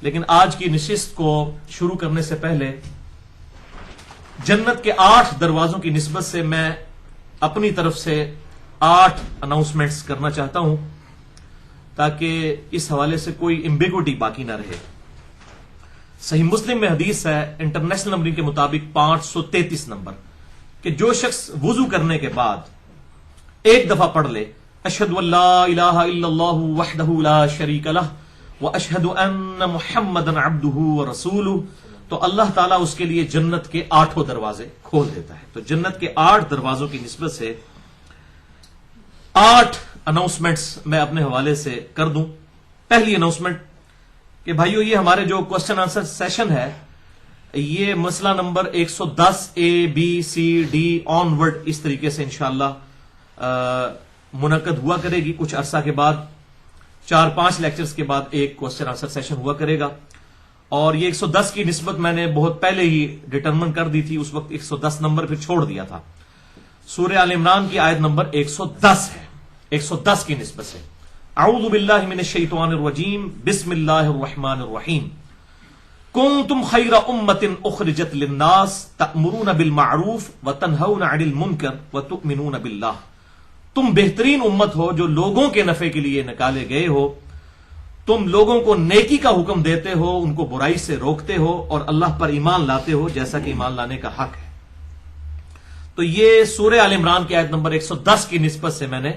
لیکن آج کی نشست کو شروع کرنے سے پہلے جنت کے 8 دروازوں کی نسبت سے میں اپنی طرف سے 8 اناؤنسمنٹس کرنا چاہتا ہوں تاکہ اس حوالے سے کوئی ایمبیگوٹی باقی نہ رہے. صحیح مسلم میں حدیث ہے انٹرنیشنل نمبرنگ کے مطابق 533 نمبر کہ جو شخص وضو کرنے کے بعد ایک دفعہ پڑھ لے اشہد ان لا الہ الا اللہ وحدہ لا شریک لہ واشہد ان محمدا عبدہ ورسولہ تو اللہ تعالیٰ اس کے لیے جنت کے 8 دروازے کھول دیتا ہے. تو جنت کے 8 دروازوں کی نسبت سے 8 اناؤنسمنٹس میں اپنے حوالے سے کر دوں. پہلی اناؤنسمنٹ کہ بھائیو یہ ہمارے جو کوسچن آنسر سیشن ہے یہ مسئلہ نمبر 110 اے بی سی ڈی آن ورڈ اس طریقے سے انشاءاللہ منعقد ہوا کرے گی. کچھ عرصہ کے بعد 4-5 لیکچرز کے بعد ایک کوسچن آنسر سیشن ہوا کرے گا. اور یہ 110 کی نسبت میں نے بہت پہلے ہی ڈٹرمن کر دی تھی, اس وقت 110 نمبر پھر چھوڑ دیا تھا. سورہ آل عمران کی آیت نمبر 110 ہے. 110 کی نسبت سے اعوذ باللہ من الشیطان الرجیم بسم اللہ الرحمن الرحیم کنتم خیر امۃ اخرجت للناس تأمرون بالمعروف وتنہون عن المنکر وتؤمنون باللہ. تم بہترین امت ہو جو لوگوں کے نفع کے لیے نکالے گئے ہو. تم لوگوں کو نیکی کا حکم دیتے ہو, ان کو برائی سے روکتے ہو اور اللہ پر ایمان لاتے ہو جیسا کہ ایمان لانے کا حق ہے. تو یہ سورہ آل عمران کی آیت نمبر 110 کی نسبت سے میں نے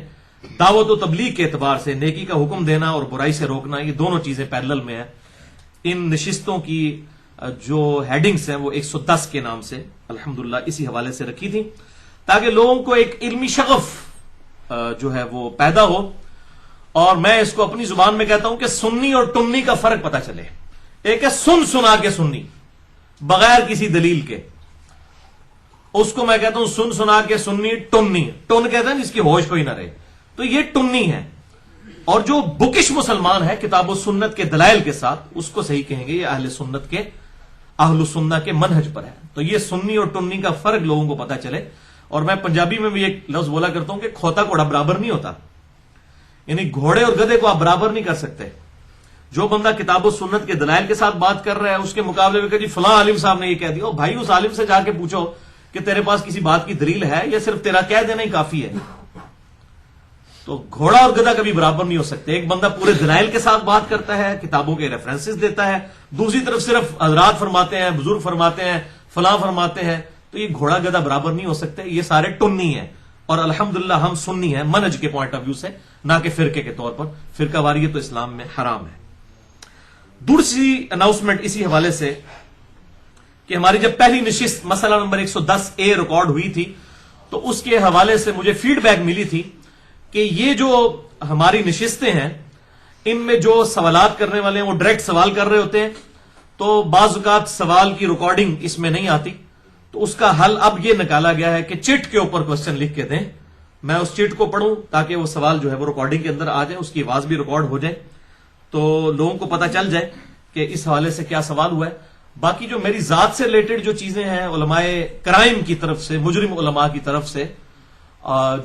دعوت و تبلیغ کے اعتبار سے نیکی کا حکم دینا اور برائی سے روکنا یہ دونوں چیزیں پیرلل میں ہیں. ان نشستوں کی جو ہیڈنگز ہیں وہ 110 کے نام سے الحمدللہ اسی حوالے سے رکھی تھی تاکہ لوگوں کو ایک علمی شغف جو ہے وہ پیدا ہو. اور میں اس کو اپنی زبان میں کہتا ہوں کہ سنی اور ٹنی کا فرق پتا چلے. ایک ہے سن سنا کے سنی بغیر کسی دلیل کے, اس کو میں کہتا ہوں سن سنا کے سنی. ٹنی ٹن کہتے ہیں جس کی ہوش کوئی نہ رہے, تو یہ ٹنی ہے. اور جو بکش مسلمان ہے کتاب و سنت کے دلائل کے ساتھ اس کو صحیح کہیں گے یہ اہل سنت کے اہل سنہ کے منہج پر ہے. تو یہ سنی اور ٹنی کا فرق لوگوں کو پتا چلے. اور میں پنجابی میں بھی ایک لفظ بولا کرتا ہوں کہ کھوتا گھوڑا برابر نہیں ہوتا, یعنی گھوڑے اور گدھے کو آپ برابر نہیں کر سکتے. جو بندہ کتاب و سنت کے دلائل کے ساتھ بات کر رہا ہے اس کے مقابلے میں کہ جی فلاں عالم صاحب نے یہ کہہ دیا, بھائی اس عالم سے جا کے پوچھو کہ تیرے پاس کسی بات کی دلیل ہے یا صرف تیرا کہہ دینا ہی کافی ہے. تو گھوڑا اور گدھا کبھی برابر نہیں ہو سکتے. ایک بندہ پورے دلائل کے ساتھ بات کرتا ہے, کتابوں کے ریفرنسز دیتا ہے, دوسری طرف صرف حضرات فرماتے ہیں, بزرگ فرماتے ہیں, فلاں فرماتے ہیں. تو یہ گھوڑا گدھا برابر نہیں ہو سکتے. یہ سارے ٹنی ہیں اور الحمدللہ ہم سنی ہیں منہج کے پوائنٹ آف ویو سے, نہ کہ فرقے کے طور پر. فرقہ واریت تو اسلام میں حرام ہے. دوسری اناؤنسمنٹ اسی حوالے سے کہ ہماری جب پہلی نشست مسئلہ نمبر 110 اے ریکارڈ ہوئی تھی تو اس کے حوالے سے مجھے فیڈ بیک ملی تھی کہ یہ جو ہماری نشستیں ہیں ان میں جو سوالات کرنے والے ہیں وہ ڈائریکٹ سوال کر رہے ہوتے ہیں, تو بعض اوقات سوال کی ریکارڈنگ اس میں نہیں آتی. تو اس کا حل اب یہ نکالا گیا ہے کہ چٹ کے اوپر کوسچن لکھ کے دیں, میں اس چٹ کو پڑھوں تاکہ وہ سوال جو ہے وہ ریکارڈنگ کے اندر آ جائے, اس کی آواز بھی ریکارڈ ہو جائے تو لوگوں کو پتا چل جائے کہ اس حوالے سے کیا سوال ہوا ہے. باقی جو میری ذات سے ریلیٹڈ جو چیزیں ہیں علماء کرائم کی طرف سے, مجرم علماء کی طرف سے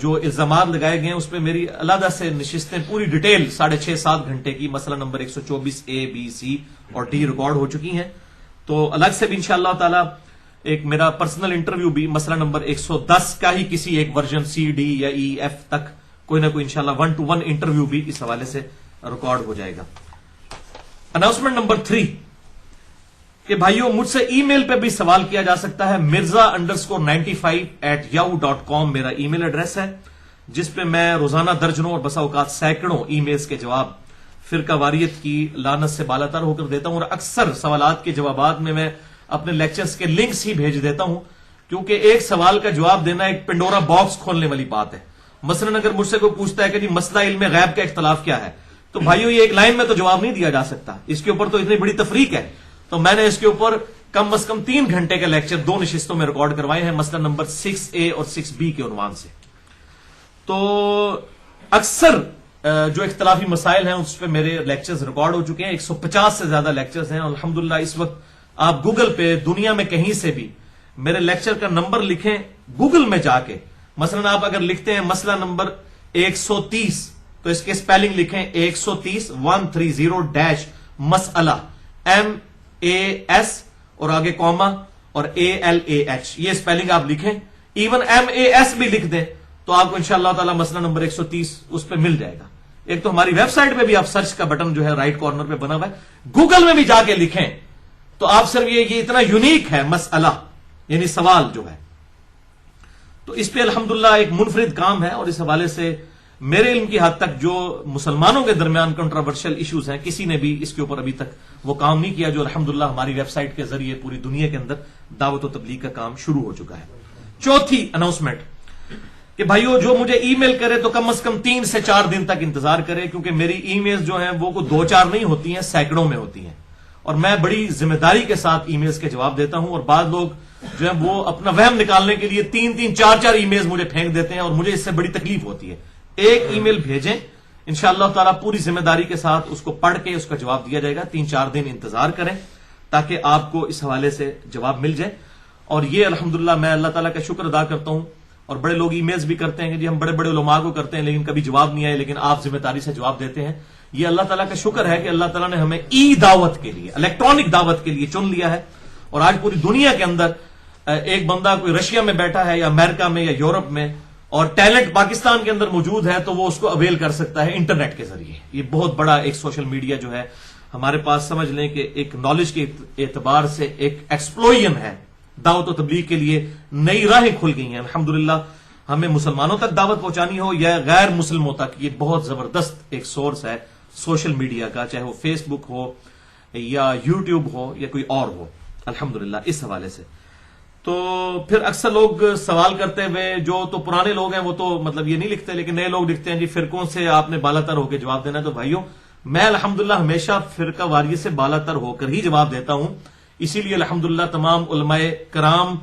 جو الزامات لگائے گئے ہیں اس پہ میری علیحدہ سے نشستیں پوری ڈیٹیل 6.5-7 گھنٹے کی مسئلہ نمبر 124 اے بی سی اور ڈی ریکارڈ ہو چکی ہیں. تو الگ سے بھی انشاءاللہ تعالی ایک میرا پرسنل انٹرویو بھی مسئلہ نمبر 110 کا ہی کسی ایک ورژن سی ڈی یا ای ایف تک کوئی نہ کوئی انشاءاللہ 1-to-1 انٹرویو بھی اس حوالے سے ریکارڈ ہو جائے گا. اناؤنسمنٹ نمبر 3 کہ بھائیوں مجھ سے ای میل پہ بھی سوال کیا جا سکتا ہے. mirza_95@yahoo.com میرا ای میل ایڈریس ہے جس پہ میں روزانہ درجنوں اور بسا اوقات سینکڑوں ای میلز کے جواب فرقہ واریت کی لعنت سے بالاتر ہو کر دیتا ہوں. اور اکثر سوالات کے جوابات میں اپنے لیکچرز کے لنکس ہی بھیج دیتا ہوں کیونکہ ایک سوال کا جواب دینا ایک پنڈورا باکس کھولنے والی بات ہے. مثلا اگر مجھ سے کوئی پوچھتا ہے کہ جی مسئلہ علم غیب کا اختلاف کیا ہے, تو بھائیوں یہ ایک لائن میں تو جواب نہیں دیا جا سکتا, اس کے اوپر تو اتنی بڑی تفریق ہے. تو میں نے اس کے اوپر کم از کم 3 گھنٹے کا لیکچر 2 نشستوں میں ریکارڈ کروائے ہیں مسئلہ نمبر 6A اور 6B کے عنوان سے. تو اکثر جو اختلافی مسائل ہیں اس پہ میرے لیکچرز ریکارڈ ہو چکے ہیں. 150 سے زیادہ لیکچرز ہیں الحمدللہ. اس وقت آپ گوگل پہ دنیا میں کہیں سے بھی میرے لیکچر کا نمبر لکھیں گوگل میں جا کے, مثلا آپ اگر لکھتے ہیں مسئلہ نمبر 130 تو اس کے سپیلنگ لکھیں 130 130 مسئلہ MAS اور آگے کوما اور ALAH، یہ اسپیلنگ آپ لکھیں، ایون MAS بھی لکھ دیں تو آپ کو انشاءاللہ تعالی مسئلہ نمبر 130 اس پہ مل جائے گا۔ ایک تو ہماری ویب سائٹ پہ بھی آپ سرچ کا بٹن جو ہے رائٹ کارنر پہ بنا ہوا ہے، گوگل میں بھی جا کے لکھیں تو آپ صرف یہ اتنا یونیک ہے مسئلہ، یعنی سوال جو ہے، تو اس پہ الحمدللہ ایک منفرد کام ہے، اور اس حوالے سے میرے علم کی حد تک جو مسلمانوں کے درمیان کنٹراورشل ایشوز ہیں کسی نے بھی اس کے اوپر ابھی تک وہ کام نہیں کیا جو الحمدللہ ہماری ویب سائٹ کے ذریعے پوری دنیا کے اندر دعوت و تبلیغ کا کام شروع ہو چکا ہے۔ چوتھی اناؤنسمنٹ کہ بھائیو جو مجھے ای میل کرے تو کم از کم 3 سے 4 دن تک انتظار کرے، کیونکہ میری ای میل جو ہیں وہ 2-4 نہیں ہوتی ہیں، سینکڑوں میں ہوتی ہیں، اور میں بڑی ذمہ داری کے ساتھ ای میلز کے جواب دیتا ہوں، اور بعض لوگ جو ہے وہ اپنا وہم نکالنے کے لیے 3-3 4-4 ای میلز مجھے پھینک دیتے ہیں، اور مجھے اس سے بڑی تکلیف ہوتی ہے۔ ایک ای میل بھیجیں، انشاءاللہ تعالیٰ پوری ذمہ داری کے ساتھ اس کو پڑھ کے اس کا جواب دیا جائے گا، 3-4 دن انتظار کریں تاکہ آپ کو اس حوالے سے جواب مل جائے۔ اور یہ الحمدللہ میں اللہ تعالیٰ کا شکر ادا کرتا ہوں، اور بڑے لوگ ای میلز بھی کرتے ہیں کہ جی ہم بڑے بڑے علماء کو کرتے ہیں لیکن کبھی جواب نہیں آئے، لیکن آپ ذمہ داری سے جواب دیتے ہیں، یہ اللہ تعالیٰ کا شکر ہے کہ اللہ تعالیٰ نے ہمیں ای دعوت کے لیے، الیکٹرانک دعوت کے لیے چن لیا ہے، اور آج پوری دنیا کے اندر ایک بندہ کوئی رشیا میں بیٹھا ہے یا امریکہ میں یا یورپ میں اور ٹیلنٹ پاکستان کے اندر موجود ہے تو وہ اس کو اویل کر سکتا ہے انٹرنیٹ کے ذریعے۔ یہ بہت بڑا ایک سوشل میڈیا جو ہے ہمارے پاس، سمجھ لیں کہ ایک نالج کے اعتبار سے ایک ایکسپلوژن ہے، دعوت و تبلیغ کے لیے نئی راہیں کھل گئی ہیں الحمدللہ۔ ہمیں مسلمانوں تک دعوت پہنچانی ہو یا غیر مسلموں تک، یہ بہت زبردست ایک سورس ہے سوشل میڈیا کا، چاہے وہ فیس بک ہو یا یوٹیوب ہو یا کوئی اور ہو، الحمدللہ اس حوالے سے۔ تو پھر اکثر لوگ سوال کرتے ہوئے، جو تو پرانے لوگ ہیں وہ تو مطلب یہ نہیں لکھتے، لیکن نئے لوگ لکھتے ہیں جی فرقوں سے آپ نے بالا تر ہو کے جواب دینا ہے۔ تو بھائیوں میں الحمدللہ ہمیشہ فرقہ واریت سے بالا تر ہو کر ہی جواب دیتا ہوں، اسی لیے الحمدللہ تمام علماء کرام،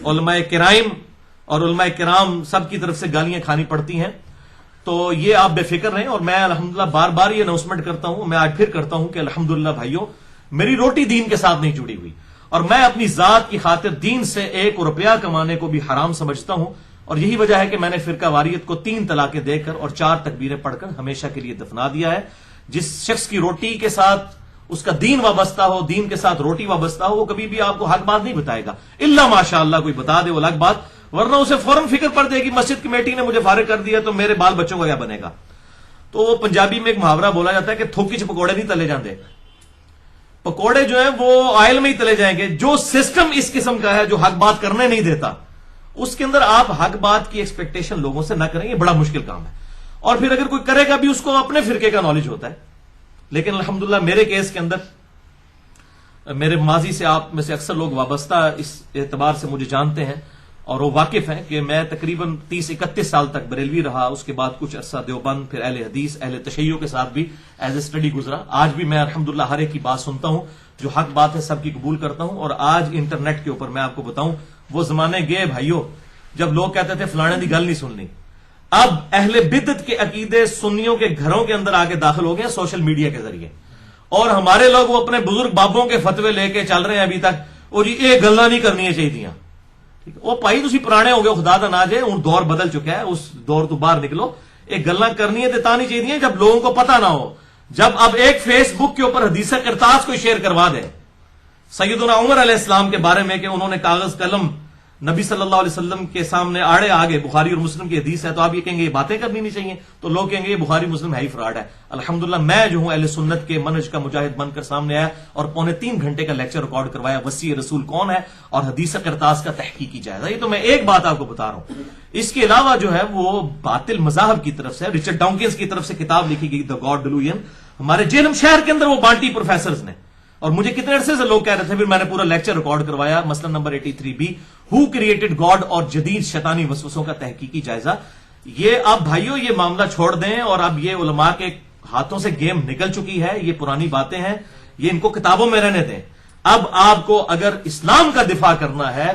علماء کرائم اور علماء کرام سب کی طرف سے گالیاں کھانی پڑتی ہیں، تو یہ آپ بے فکر رہیں۔ اور میں الحمدللہ بار بار یہ اناؤنسمنٹ کرتا ہوں، میں آج پھر کرتا ہوں کہ الحمدللہ بھائیوں میری روٹی دین کے ساتھ نہیں جڑی ہوئی، اور میں اپنی ذات کی خاطر دین سے 1 روپیہ کمانے کو بھی حرام سمجھتا ہوں، اور یہی وجہ ہے کہ میں نے فرقہ واریت کو 3 طلاقیں دے کر اور 4 تکبیریں پڑھ کر ہمیشہ کے لیے دفنا دیا ہے۔ جس شخص کی روٹی کے ساتھ اس کا دین وابستہ ہو، دین کے ساتھ روٹی وابستہ ہو، وہ کبھی بھی آپ کو حق بات نہیں بتائے گا، الا ماشاء اللہ کوئی بتا دے وہ الگ بات، ورنہ اسے فوراً فکر پڑ دے گی مسجد کمیٹی نے مجھے فارغ کر دیا تو میرے بال بچوں کا کیا بنے گا۔ تو وہ پنجابی میں ایک محاورہ بولا جاتا ہے کہ تھوکی چ پکوڑے نہیں تلے جاندے، پکوڑے جو ہیں وہ آئل میں ہی تلے جائیں گے۔ جو سسٹم اس قسم کا ہے جو حق بات کرنے نہیں دیتا، اس کے اندر آپ حق بات کی ایکسپیکٹیشن لوگوں سے نہ کریں، یہ بڑا مشکل کام ہے۔ اور پھر اگر کوئی کرے گا بھی اس کو اپنے فرقے کا نالج ہوتا ہے، لیکن الحمدللہ میرے کیس کے اندر میرے ماضی سے آپ میں سے اکثر لوگ وابستہ اس اعتبار سے مجھے جانتے ہیں اور وہ واقف ہیں کہ میں تقریباً 30-31 سال تک بریلوی رہا، اس کے بعد کچھ عرصہ دیوبند، پھر اہل حدیث، اہل تشیع کے ساتھ بھی ایز اے اسٹڈی گزرا۔ آج بھی میں الحمدللہ ہر ایک کی بات سنتا ہوں، جو حق بات ہے سب کی قبول کرتا ہوں۔ اور آج انٹرنیٹ کے اوپر میں آپ کو بتاؤں، وہ زمانے گئے بھائیوں جب لوگ کہتے تھے فلانے دی گل نہیں سننی۔ اب اہل بدعت کے عقیدے سنیوں کے گھروں کے اندر آ کے داخل ہو گئے سوشل میڈیا کے ذریعے، اور ہمارے لوگ وہ اپنے بزرگ بابوں کے فتوے لے کے چل رہے ہیں ابھی تک، اور جی یہ گلاں نہیں کرنی چاہیے۔ وہ بھائی تسی پرانے ہو گئے، خدا دا ناج ہے، ہن دور بدل چکا ہے، اس دور تو باہر نکلو۔ ایک گلاں کرنی ہے تا نہیں چاہیے جب لوگوں کو پتہ نہ ہو۔ جب اب ایک فیس بک کے اوپر حدیث کرتاس کو شیئر کروا دے سیدنا عمر علیہ السلام کے بارے میں کہ انہوں نے کاغذ قلم نبی صلی اللہ علیہ وسلم کے سامنے آڑے آگے، بخاری اور مسلم کی حدیث ہے، تو آپ یہ کہیں گے یہ باتیں کرنی نہیں چاہیے، تو لوگ کہیں گے یہ بخاری مسلم ہے ہی فراڈ ہے۔ الحمدللہ میں جو ہوں اہل سنت کے منہج کا مجاہد بن کر سامنے آیا اور 3.25 گھنٹے کا لیکچر ریکارڈ کروایا، وسیع رسول کون ہے اور حدیث کرتاس کا تحقیقی جائزہ۔ یہ تو میں ایک بات آپ کو بتا رہا ہوں، اس کے علاوہ جو ہے وہ باطل مذاہب کی طرف سے رچرڈ ڈاؤکنز کی طرف سے کتاب لکھی گئی دی گاڈ ڈیلوژن، ہمارے جیلم شہر کے اندر وہ بانٹی پروفیسرز نے، اور مجھے کتنے عرصے سے لوگ کہہ رہے تھے، پھر میں نے پورا لیکچر ریکارڈ کروایا، مسئلہ number 83B who created God اور جدید شیطانی وسوسوں کا تحقیقی جائزہ۔ یہ اب بھائیوں یہ معاملہ چھوڑ دیں، اور اب یہ علماء کے ہاتھوں سے گیم نکل چکی ہے، یہ پرانی باتیں ہیں، یہ ان کو کتابوں میں رہنے دیں۔ اب آپ کو اگر اسلام کا دفاع کرنا ہے،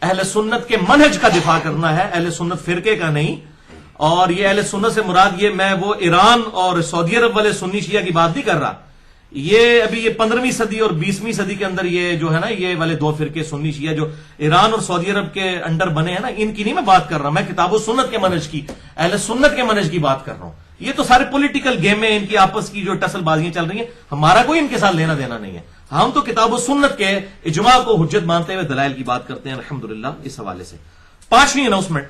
اہل سنت کے منہج کا دفاع کرنا ہے، اہل سنت فرقے کا نہیں، اور یہ اہل سنت سے مراد یہ میں وہ ایران اور سعودی عرب والے سنی شیعہ کی بات نہیں کر رہا، یہ ابھی یہ 15ویں صدی اور 20ویں صدی کے اندر یہ جو ہے نا یہ والے 2 فرقے سنی شیعہ جو ایران اور سعودی عرب کے انڈر بنے ہیں نا، ان کی نہیں میں بات کر رہا، میں کتاب و سنت کے منہج کی، اہل سنت کے منہج کی بات کر رہا ہوں۔ یہ تو سارے پولیٹیکل گیم میں ان کی آپس کی جو ٹسل بازیاں چل رہی ہیں، ہمارا کوئی ان کے ساتھ لینا دینا نہیں ہے۔ ہم تو کتاب و سنت کے اجماع کو حجت مانتے ہوئے دلائل کی بات کرتے ہیں الحمدللہ اس حوالے سے. 5ویں اناؤنسمنٹ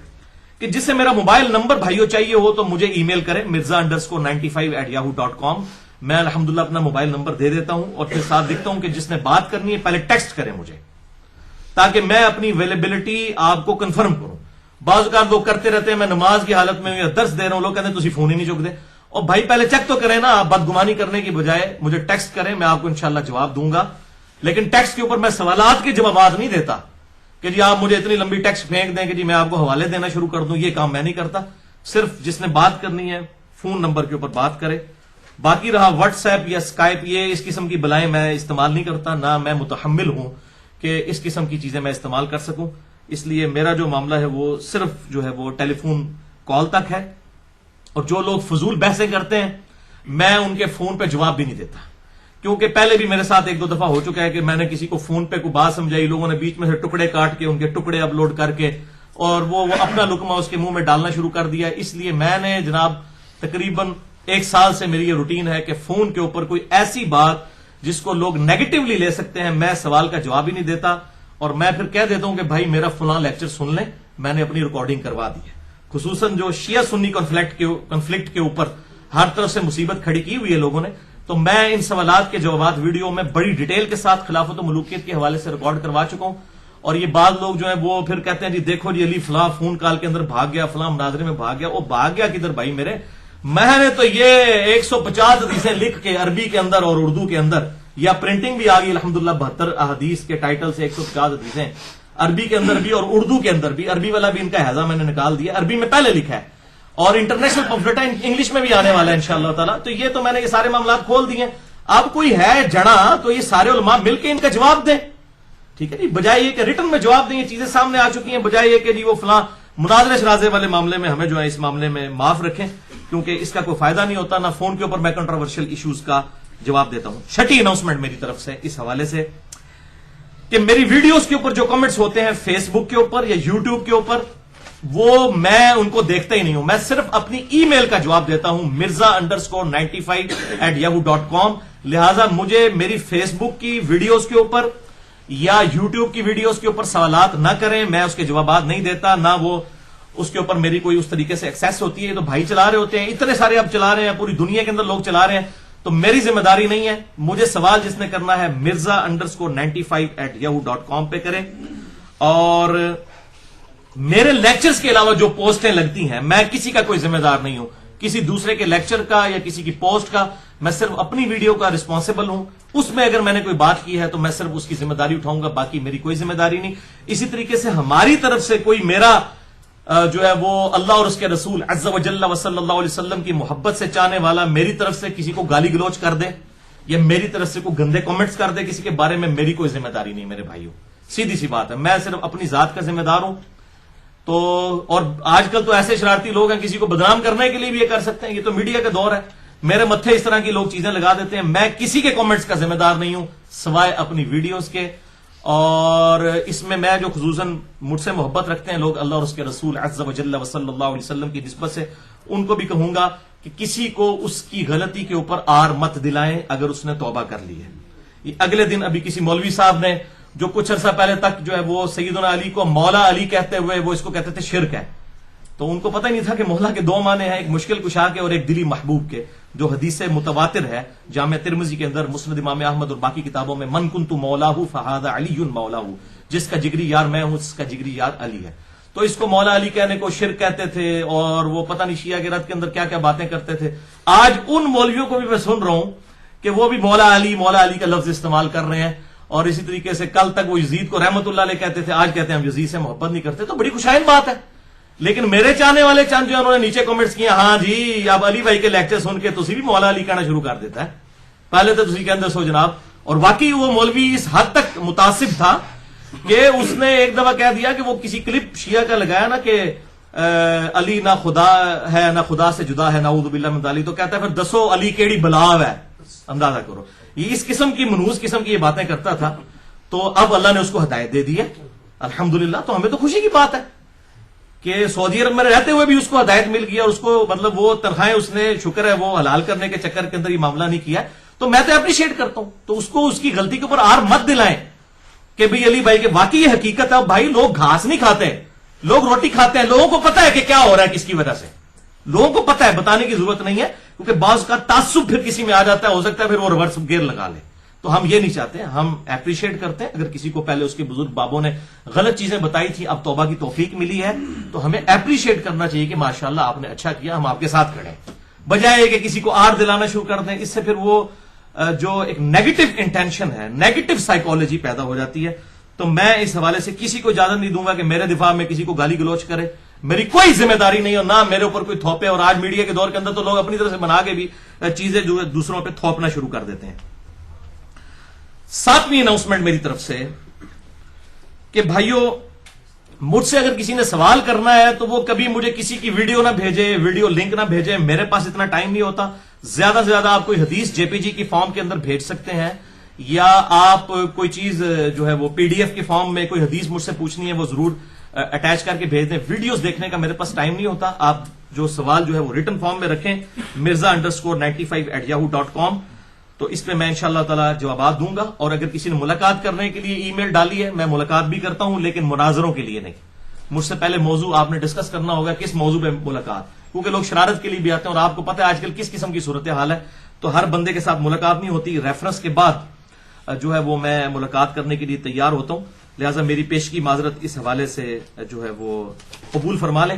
کہ جس سے میرا موبائل نمبر بھائیوں چاہیے ہو تو مجھے ای میل کریں mirza_95@yahoo.com. میں الحمدللہ اپنا موبائل نمبر دے دیتا ہوں اور پھر ساتھ لکھتا ہوں کہ جس نے بات کرنی ہے پہلے ٹیکسٹ کریں مجھے, تاکہ میں اپنی اویلیبلٹی آپ کو کنفرم کروں. بعض اوقات لوگ کرتے رہتے ہیں میں نماز کی حالت میں یا درس دے رہا ہوں, لوگ کہتے ہیں تسی فون ہی نہیں چک دے. اور بھائی پہلے چیک تو کریں نا, آپ بدگمانی کرنے کی بجائے مجھے ٹیکسٹ کریں, میں آپ کو انشاءاللہ جواب دوں گا. لیکن ٹیکسٹ کے اوپر میں سوالات کے جوابات نہیں دیتا کہ جی آپ مجھے اتنی لمبی ٹیکسٹ پھینک دیں کہ جی میں آپ کو حوالے دینا شروع کر دوں. یہ کام میں نہیں کرتا. صرف جس نے بات کرنی ہے فون نمبر کے اوپر بات کرے. باقی رہا واٹس ایپ یا اسکائپ, یہ اس قسم کی بلائیں میں استعمال نہیں کرتا, نہ میں متحمل ہوں کہ اس قسم کی چیزیں میں استعمال کر سکوں. اس لیے میرا جو معاملہ ہے وہ صرف جو ہے وہ ٹیلی فون کال تک ہے. اور جو لوگ فضول بحثیں کرتے ہیں میں ان کے فون پہ جواب بھی نہیں دیتا, کیونکہ پہلے بھی میرے ساتھ 1-2 دفعہ ہو چکا ہے کہ میں نے کسی کو فون پہ کوئی بات سمجھائی, لوگوں نے بیچ میں سے ٹکڑے کاٹ کے ان کے ٹکڑے اپلوڈ کر کے اور وہ اپنا لقمہ اس کے منہ میں ڈالنا شروع کر دیا. اس لیے میں نے جناب تقریباً 1 سال سے میری یہ روٹین ہے کہ فون کے اوپر کوئی ایسی بات جس کو لوگ نیگیٹولی لے سکتے ہیں میں سوال کا جواب ہی نہیں دیتا. اور میں پھر کہہ دیتا ہوں کہ بھائی میرا فلاں لیکچر سن لیں, میں نے اپنی ریکارڈنگ کروا دی ہے. خصوصاً جو شیعہ سنی کنفلکٹ کے اوپر ہر طرف سے مصیبت کھڑی کی ہوئی ہے لوگوں نے, تو میں ان سوالات کے جوابات ویڈیو میں بڑی ڈیٹیل کے ساتھ خلافت و ملوکیت کے حوالے سے ریکارڈ کروا چکا ہوں. اور یہ بعض لوگ جو ہیں وہ پھر کہتے ہیں جی دیکھو جی علی فلاں فون کال کے اندر بھاگ گیا, فلاں مناظرے میں بھاگ گیا. وہ بھاگ گیا کدھر بھائی میرے, میں نے تو یہ 150 حدیثیں لکھ کے عربی کے اندر اور اردو کے اندر, یا پرنٹنگ بھی آ گئی الحمدللہ 72 احادیث کے ٹائٹل سے 150 حدیثیں عربی کے اندر بھی اور اردو کے اندر بھی. عربی والا بھی ان کا حیضہ میں نے نکال دیا, عربی میں پہلے لکھا ہے, اور انٹرنیشنل پمفلٹ انگلش میں بھی آنے والا ہے انشاءاللہ تعالی. تو یہ تو میں نے یہ سارے معاملات کھول دیے. اب کوئی ہے جڑا تو یہ سارے علماء مل کے ان کا جواب دیں, ٹھیک ہے جی, بجائے یہ کہ ریٹن میں جواب دیں. یہ چیزیں سامنے آ چکی ہیں, بجائے یہ کہ جی وہ فلاں مناظرے شرازے والے معاملے میں ہمیں جو ہے اس معاملے میں معاف رکھیں, کیونکہ اس کا کوئی فائدہ نہیں ہوتا. نہ فون کے اوپر میں کنٹروورشل ایشوز کا جواب دیتا ہوں. 6ٹھی اناؤنسمنٹ میری طرف سے اس حوالے سے کہ میری ویڈیوز کے اوپر جو کمنٹس ہوتے ہیں فیس بک کے اوپر یا یوٹیوب کے اوپر, وہ میں ان کو دیکھتا ہی نہیں ہوں. میں صرف اپنی ای میل کا جواب دیتا ہوں mirza_95@yahoo.com. لہٰذا مجھے میری فیس بک کی ویڈیوز کے اوپر یا یوٹیوب کی ویڈیوز کے اوپر سوالات نہ کریں, میں اس کے جوابات نہیں دیتا, نہ وہ اس کے اوپر میری کوئی اس طریقے سے ایکسیس ہوتی ہے. تو بھائی چلا رہے ہوتے ہیں, اتنے سارے اب چلا رہے ہیں, پوری دنیا کے اندر لوگ چلا رہے ہیں, تو میری ذمہ داری نہیں ہے. مجھے سوال جس نے کرنا ہے mirza_95@yahoo.com پہ کریں. اور میرے لیکچرز کے علاوہ جو پوسٹیں لگتی ہیں میں کسی کا کوئی ذمہ دار نہیں ہوں, کسی دوسرے کے لیکچر کا یا کسی کی پوسٹ کا. میں صرف اپنی ویڈیو کا رسپانسبل ہوں. اس میں اگر میں نے کوئی بات کی ہے تو میں صرف اس کی ذمہ داری اٹھاؤں گا, باقی میری کوئی ذمہ داری نہیں. اسی طریقے سے ہماری طرف سے کوئی میرا جو ہے وہ اللہ اور اس کے رسول عز و جل و صلی اللہ علیہ وسلم کی محبت سے چاہنے والا میری طرف سے کسی کو گالی گلوچ کر دے یا میری طرف سے کوئی گندے کامنٹس کر دے کسی کے بارے میں, میری کوئی ذمہ داری نہیں میرے بھائیوں. سیدھی سی بات ہے, میں صرف اپنی ذات کا ذمہ دار ہوں. تو اور آج کل تو ایسے شرارتی لوگ ہیں کسی کو بدنام کرنے کے لیے بھی یہ کر سکتے ہیں. یہ تو میڈیا کا دور ہے, میرے متھے اس طرح کی لوگ چیزیں لگا دیتے ہیں. میں کسی کے کامنٹس کا ذمہ دار نہیں ہوں سوائے اپنی ویڈیوز کے. اور اس میں جو خصوصاً مجھ سے محبت رکھتے ہیں لوگ اللہ اور اس کے رسول عز و جل و صلی اللہ علیہ وسلم کی نسبت سے, ان کو بھی کہوں گا کہ کسی کو اس کی غلطی کے اوپر آر مت دلائیں اگر اس نے توبہ کر لی ہے. اگلے دن ابھی کسی مولوی صاحب نے جو کچھ عرصہ پہلے تک جو ہے وہ سیدنا علی کو مولا علی کہتے ہوئے وہ اس کو کہتے تھے شرک ہے, تو ان کو پتہ نہیں تھا کہ مولا کے 2 معنی ہیں, ایک مشکل کشا کے اور ایک دلی محبوب کے, جو حدیث متواتر ہے جامع ترمذی کے اندر, مسند امام احمد اور باقی کتابوں میں, من کنت مولاہ فہذا علی مولاہ, جس کا جگری یار میں ہوں اس کا جگری یار علی ہے. تو اس کو مولا علی کہنے کو شرک کہتے تھے, اور وہ پتہ نہیں شیعہ کے رد کے اندر کیا کیا باتیں کرتے تھے. آج ان مولویوں کو بھی میں سن رہا ہوں کہ وہ بھی مولا علی کا لفظ استعمال کر رہے ہیں. اور اسی طریقے سے کل تک وہ یزید کو رحمت اللہ علیہ کہتے تھے, آج کہتے ہیں ہم یزید سے محبت نہیں کرتے. تو بڑی خوشائن بات ہے. لیکن میرے چاہنے والے چند جو انہوں نے نیچے کمنٹس کیے, ہاں جی اب علی بھائی کے لیکچر سن کے تسی بھی مولا علی کہنا شروع کر دیتا ہے, پہلے تو تسی کہندے سو جناب. اور واقعی وہ مولوی اس حد تک متعصب تھا کہ اس نے ایک دفعہ کہہ دیا کہ وہ کسی کلپ شیعہ کا لگایا نا کہ علی نہ خدا ہے نہ خدا سے جدا ہے, نعوذ باللہ من ذالک, تو کہتا ہے پھر دسو علی کیڑی بلاو ہے. اندازہ کرو, یہ اس قسم کی منحوس قسم کی یہ باتیں کرتا تھا. تو اب اللہ نے اس کو ہدایت دے دی ہے الحمدللہ. تو ہمیں تو خوشی کی بات ہے کہ سعودی عرب میں رہتے ہوئے بھی اس کو ہدایت مل گئی, اور اس کو مطلب وہ تنخواہیں اس نے شکر ہے وہ حلال کرنے کے چکر کے اندر یہ معاملہ نہیں کیا. تو میں تو اپریشیٹ کرتا ہوں. تو اس کو اس کی غلطی کے اوپر آر مت دلائیں کہ بھئی علی بھائی کہ واقعی یہ حقیقت ہے. بھائی لوگ گھاس نہیں کھاتے, لوگ روٹی کھاتے ہیں. لوگوں کو پتا ہے کہ کیا ہو رہا ہے کس کی وجہ سے, لوگوں کو پتا ہے, بتانے کی ضرورت نہیں ہے, کیونکہ بعض کا تعصب پھر کسی میں آ جاتا ہے, ہو سکتا ہے پھر وہ ریورس گیئر لگا لے. تو ہم یہ نہیں چاہتے, ہم اپریشیٹ کرتے ہیں. اگر کسی کو پہلے اس کے بزرگ بابوں نے غلط چیزیں بتائی تھی, اب توبہ کی توفیق ملی ہے, تو ہمیں اپریشیٹ کرنا چاہیے کہ ماشاءاللہ آپ نے اچھا کیا, ہم آپ کے ساتھ کھڑے ہیں, بجائے کہ کسی کو آر دلانا شروع کر دیں. اس سے پھر وہ جو ایک نیگیٹو انٹینشن ہے, نیگیٹو سائیکالوجی پیدا ہو جاتی ہے. تو میں اس حوالے سے کسی کو اجازت نہیں دوں گا کہ میرے دفاع میں کسی کو گالی گلوچ کرے. میری کوئی ذمہ داری نہیں, اور نہ میرے اوپر کوئی تھوپے. اور آج میڈیا کے دور کے اندر تو لوگ اپنی طرح سے بنا کے بھی چیزیں جو دوسروں پہ تھوپنا شروع کر دیتے ہیں. 7ویں اناؤنسمنٹ میری طرف سے کہ بھائیوں, مجھ سے اگر کسی نے سوال کرنا ہے تو وہ کبھی مجھے کسی کی ویڈیو نہ بھیجے, ویڈیو لنک نہ بھیجے. میرے پاس اتنا ٹائم نہیں ہوتا. زیادہ سے زیادہ آپ کوئی حدیث جے پی جی کی فارم کے اندر بھیج سکتے ہیں, یا آپ کوئی چیز جو ہے وہ پی ڈی ایف کی فارم میں کوئی حدیث مجھ سے پوچھنی ہے وہ ضرور اٹیچ کر کے بھیج دیں. ویڈیوز دیکھنے کا میرے پاس ٹائم نہیں ہوتا. آپ جو سوال جو ہے وہ ریٹن فارم میں رکھیں, mirza_95@yahoo.com. تو اس پہ میں انشاءاللہ تعالی جوابات دوں گا. اور اگر کسی نے ملاقات کرنے کے لیے ای میل ڈالی ہے, میں ملاقات بھی کرتا ہوں, لیکن مناظروں کے لیے نہیں. مجھ سے پہلے موضوع آپ نے ڈسکس کرنا ہوگا, کس موضوع پہ ملاقات, کیونکہ لوگ شرارت کے لیے بھی آتے ہیں, اور آپ کو پتہ ہے آج کل کس قسم کی صورتحال ہے. تو ہر بندے کے ساتھ ملاقات نہیں ہوتی. ریفرنس کے بعد جو ہے وہ میں ملاقات کرنے کے لیے تیار ہوتا ہوں. لہٰذا میری پیشگی معذرت اس حوالے سے جو ہے وہ قبول فرما لیں.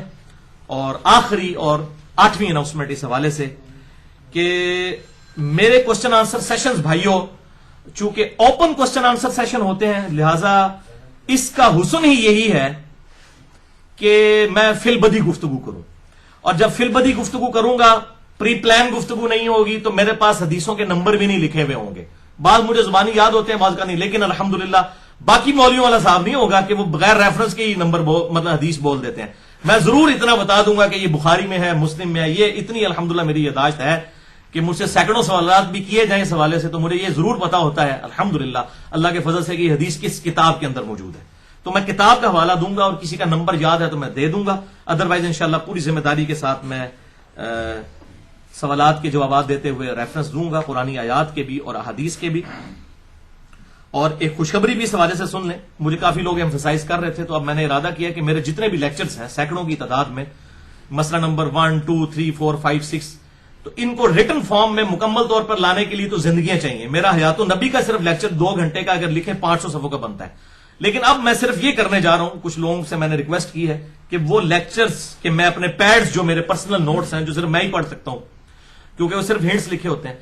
اور آخری اور 8ویں اناؤنسمنٹ اس حوالے سے کہ میرے کوشچن آنسر سیشنز بھائیوں, چونکہ اوپن کوشچن آنسر سیشن ہوتے ہیں, لہذا اس کا حسن ہی یہی ہے کہ میں فی البدی گفتگو کروں. اور جب فی البدی گفتگو کروں گا, پری پلان گفتگو نہیں ہوگی, تو میرے پاس حدیثوں کے نمبر بھی نہیں لکھے ہوئے ہوں گے. بعض مجھے زبانی یاد ہوتے ہیں, بعض کا نہیں, لیکن الحمدللہ باقی مولویوں والا صاحب نہیں ہوگا کہ وہ بغیر ریفرنس کے ہی نمبر مطلب حدیث بول دیتے ہیں. میں ضرور اتنا بتا دوں گا کہ یہ بخاری میں ہے, مسلم میں ہے. یہ اتنی الحمدللہ میری یادداشت ہے کہ مجھ سے سینکڑوں سوالات بھی کیے جائیں اس حوالے سے, تو مجھے یہ ضرور پتا ہوتا ہے الحمدللہ اللہ کے فضل سے کہ یہ حدیث کس کتاب کے اندر موجود ہے. تو میں کتاب کا حوالہ دوں گا, اور کسی کا نمبر یاد ہے تو میں دے دوں گا. ادروائز انشاءاللہ پوری ذمہ داری کے ساتھ میں سوالات کے جوابات دیتے ہوئے ریفرنس دوں گا, قرآنی آیات کے بھی اور احادیث کے بھی. اور ایک خوشخبری بھی اس حوالے سے سن لیں, مجھے کافی لوگ ایمفسائز کر رہے تھے, تو اب میں نے ارادہ کیا کہ میرے جتنے بھی لیکچرز ہیں سینکڑوں کی تعداد میں, مسئلہ نمبر 1 2 3 4 5 6, تو ان کو ریٹن فارم میں مکمل طور پر لانے کے لیے تو زندگیاں چاہیے. میرا حیات النبی کا صرف لیکچر 2 گھنٹے کا اگر لکھیں 500 صفحوں کا بنتا ہے. لیکن اب میں صرف یہ کرنے جا رہا ہوں, کچھ لوگوں سے میں نے ریکویسٹ کی ہے کہ وہ لیکچرز کہ میں اپنے پیڈز جو میرے پرسنل نوٹس ہیں, جو صرف میں ہی پڑھ سکتا ہوں کیونکہ وہ صرف ہنٹس لکھے ہوتے ہیں,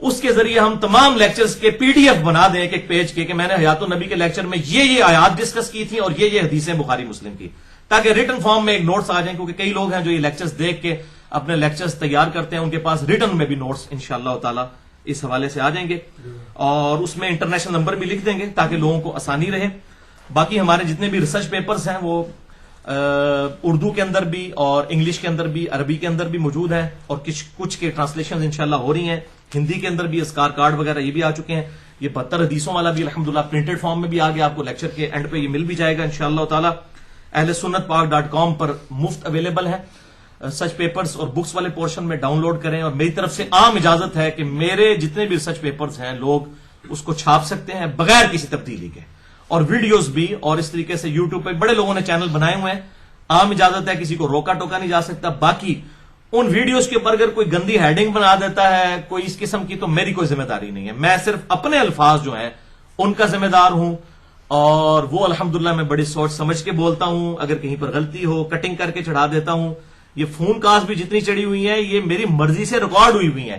اس کے ذریعے ہم تمام لیکچرز کے پی ڈی ایف بنا دیں ایک پیج کے, کہ میں نے حیات النبی کے لیکچر میں یہ آیات ڈسکس کی تھی اور یہ حدیثیں بخاری مسلم کی, تاکہ ریٹن فارم میں ایک نوٹس آ جائیں. کیونکہ کئی لوگ ہیں جو یہ لیکچرز دیکھ کے اپنے لیکچرز تیار کرتے ہیں, ان کے پاس ریٹن میں بھی نوٹس انشاءاللہ تعالی اس حوالے سے آ جائیں گے, اور اس میں انٹرنیشنل نمبر بھی لکھ دیں گے تاکہ لوگوں کو آسانی رہے. باقی ہمارے جتنے بھی ریسرچ پیپرز ہیں وہ اردو کے اندر بھی اور انگلش کے اندر بھی عربی کے اندر بھی موجود ہیں, اور کچھ کے ٹرانسلیشن انشاءاللہ ہو رہی ہیں. ہندی کے اندر بھی اسکار کارڈ وغیرہ یہ بھی آ چکے ہیں. یہ 72 حدیثوں والا بھی الحمدللہ پرنٹڈ فارم میں بھی آ گیا, آپ کو لیکچر کے اینڈ پہ یہ مل بھی جائے گا انشاءاللہ تعالی. اہل سنت پاک.com پر مفت اویلیبل ہے. سچ پیپرز اور بکس والے پورشن میں ڈاؤن لوڈ کریں, اور میری طرف سے عام اجازت ہے کہ میرے جتنے بھی ریسرچ پیپرز ہیں لوگ اس کو چھاپ سکتے ہیں بغیر کسی تبدیلی کے, اور ویڈیوز بھی. اور اس طریقے سے یوٹیوب پہ بڑے لوگوں نے چینل بنائے ہوئے ہیں, عام اجازت ہے, کسی کو روکا ٹوکا نہیں جا سکتا. باقی ان ویڈیوز کے اوپر اگر کوئی گندی ہیڈنگ بنا دیتا ہے کوئی اس قسم کی, تو میری کوئی ذمہ داری نہیں ہے. میں صرف اپنے الفاظ جو ہیں ان کا ذمہ دار ہوں, اور وہ الحمدللہ میں بڑی سوچ سمجھ کے بولتا ہوں. اگر کہیں پر غلطی ہو کٹنگ کر کے چڑھا دیتا ہوں. یہ فون کالز بھی جتنی چڑھی ہوئی ہیں یہ میری مرضی سے ریکارڈ ہوئی ہوئی ہیں.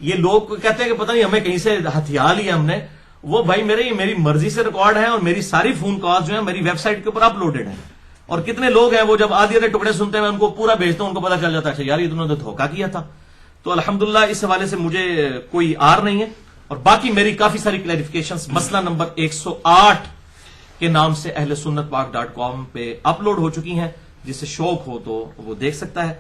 یہ لوگ کہتے ہیں کہ پتہ نہیں ہمیں کہیں سے ہتھیار لیا ہم نے, وہ بھائی یہ میری مرضی سے ریکارڈ ہے, اور میری ساری فون کالز جو ہیں میری ویب سائٹ کے اوپر اپلوڈڈ ہیں. اور کتنے لوگ ہیں وہ جب آدھی آدھے ٹکڑے سنتے ہیں میں ان کو پورا بھیجتا ہوں, ان کو پتا چل جاتا ہے یار یہ انہوں نے دھوکہ کیا تھا. تو الحمدللہ اس حوالے سے مجھے کوئی آر نہیں ہے. اور باقی میری کافی ساری کلیریفیکیشنز مسئلہ نمبر 108 کے نام سے اہل سنت پاک.com پہ اپلوڈ ہو چکی ہیں, جس سے شوق ہو تو وہ دیکھ سکتا ہے.